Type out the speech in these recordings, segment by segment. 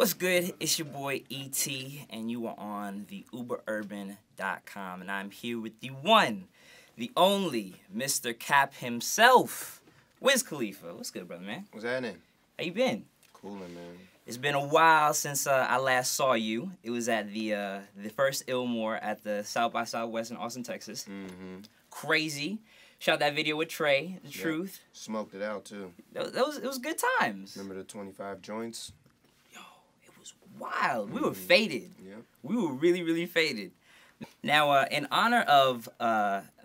What's good? It's your boy E.T. and you are on TheUberUrban.com, and I'm here with the one, the only, Mr. Cap himself, Wiz Khalifa. What's good, brother, man? What's happening? How you been? Coolin', man. It's been a while since I last saw you. It was at the first Illmore at the South by Southwest in Austin, Texas. Mm-hmm. Crazy. Shot that video with Trey, The Truth. Smoked it out, too. It was good times. Remember the 25 joints? Yo, it was wild. We were faded. Yeah. We were really, really faded. Now, in honor of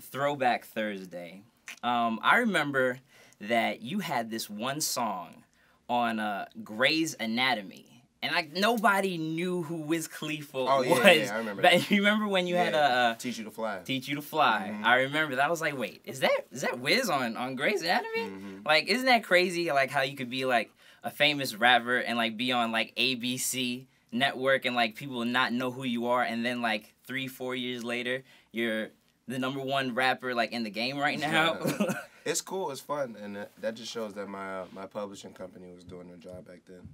Throwback Thursday, I remember that you had this one song on Grey's Anatomy. And like nobody knew who Wiz Khalifa was. Yeah, I remember that. You remember when you had Teach You to Fly. Teach You to Fly. Mm-hmm. I remember that. I was like, wait, is that Wiz on Grey's Anatomy? Mm-hmm. Like, isn't that crazy? Like how you could be like a famous rapper and like be on like ABC network and like people not know who you are, and then like 3-4 years later you're the #1 rapper like in the game right now. Yeah. It's cool, it's fun, and that just shows that my publishing company was doing their job back then.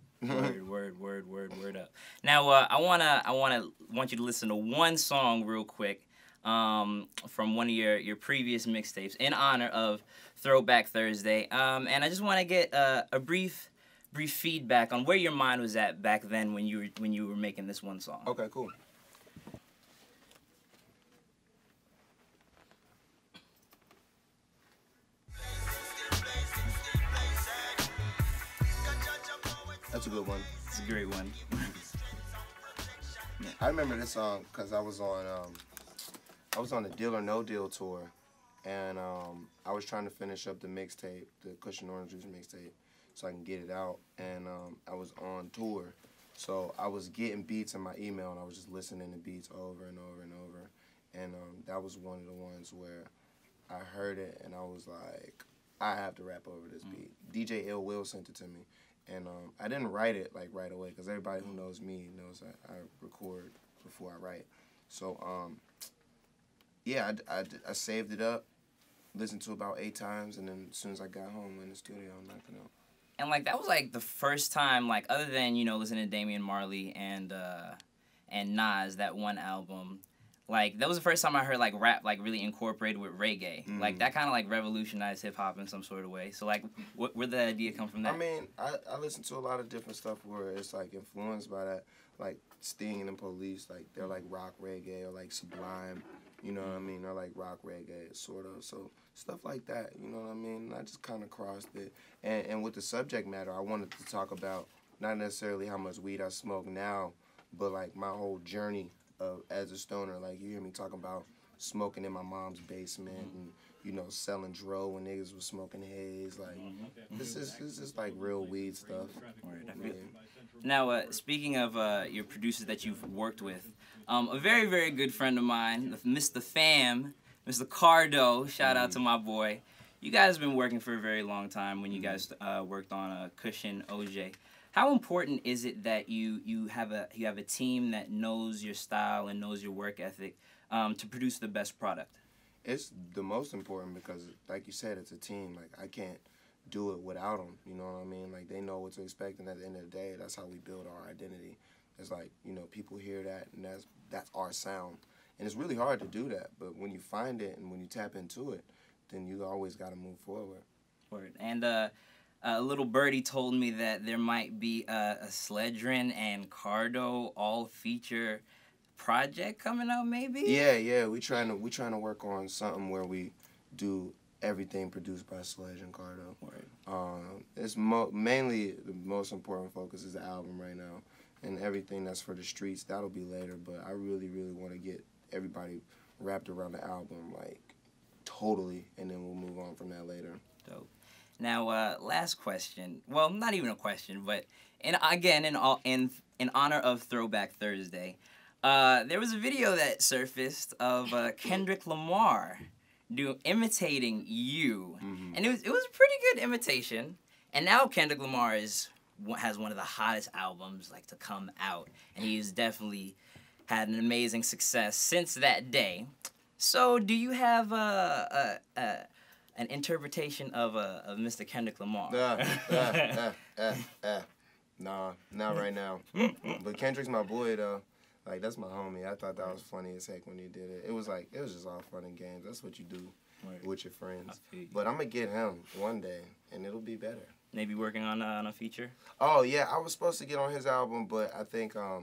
Word up. Now I want you to listen to one song real quick from one of your previous mixtapes in honor of Throwback Thursday. And I just want to get a brief feedback on where your mind was at back then when you were making this one song. Okay, cool. That's a good one. It's a great one. I remember this song because I was on the Deal or No Deal tour, and I was trying to finish up the mixtape, the Cushion Orange Juice mixtape, so I can get it out. And I was on tour, so I was getting beats in my email, and I was just listening to beats over and over and over. And that was one of the ones where I heard it, and I was like, I have to rap over this beat. DJ Ill Will sent it to me. And I didn't write it like right away because everybody who knows me knows that I record before I write. So yeah, I saved it up, listened to it about 8 times, and then as soon as I got home in the studio, I knocked it out. And like that was like the first time, like other than listening to Damian Marley and Nas, that one album. Like, that was the first time I heard, like, rap, like, really incorporated with reggae. Mm. Like, that kind of, like, revolutionized hip-hop in some sort of way. So, like, where did the idea come from that? I mean, I listen to a lot of different stuff where it's, like, influenced by that. Like, Sting and the Police, like, they're, like, rock reggae or, like, Sublime. You know what I mean? They're, like, rock reggae, sort of. So, stuff like that, you know what I mean? I just kind of crossed it. And with the subject matter, I wanted to talk about not necessarily how much weed I smoke now, but, like, my whole journey as a stoner. Like, you hear me talking about smoking in my mom's basement and, selling dro when niggas was smoking haze. Like, this is like real weed stuff. Yeah. Now, speaking of your producers that you've worked with, a very, very good friend of mine, Mr. Fam, Mr. Cardo, shout out to my boy. You guys have been working for a very long time when you guys worked on Cushion OJ. How important is it that you have a team that knows your style and knows your work ethic to produce the best product? It's the most important because, like you said, it's a team. Like, I can't do it without them. You know what I mean? Like, they know what to expect, and at the end of the day, that's how we build our identity. It's like, people hear that, and that's our sound. And it's really hard to do that, but when you find it and when you tap into it, then you always got to move forward. Word. And a little birdie told me that there might be a Sledgren and Cardo all-feature project coming out, maybe? Yeah. We trying to work on something where we do everything produced by Sledge and Cardo. Word. It's mainly the most important focus is the album right now, and everything that's for the streets, that'll be later. But I really, really want to get everybody wrapped around the album, like, totally, and then we'll move on from that later. Dope. Now, last question. Well, not even a question, but in honor of Throwback Thursday, there was a video that surfaced of Kendrick Lamar imitating you, and it was a pretty good imitation. And now Kendrick Lamar has one of the hottest albums like to come out, and he's definitely had an amazing success since that day. So, do you have an interpretation of Mr. Kendrick Lamar? Nah, not right now. But Kendrick's my boy though. Like that's my homie. I thought that was funny as heck when he did it. It was just all fun and games. That's what you do with your friends. But I'm gonna get him one day, and it'll be better. Maybe working on a feature. Oh yeah, I was supposed to get on his album, but I think I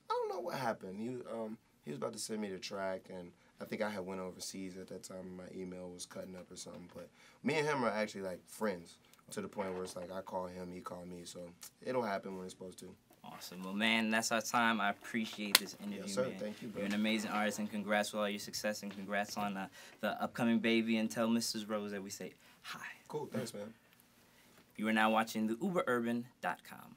don't know what happened. He was about to send me the track, and I think I had went overseas at that time, and my email was cutting up or something. But me and him are actually like friends to the point where it's like I call him, he call me, so it'll happen when it's supposed to. Awesome. Well, man, that's our time. I appreciate this interview, yes, sir. man. Thank you, bro. You're an amazing artist, and congrats with all your success, and congrats on the upcoming baby. And tell Mrs. Rose that we say hi. Cool. Thanks, man. You are now watching TheUberUrban.com.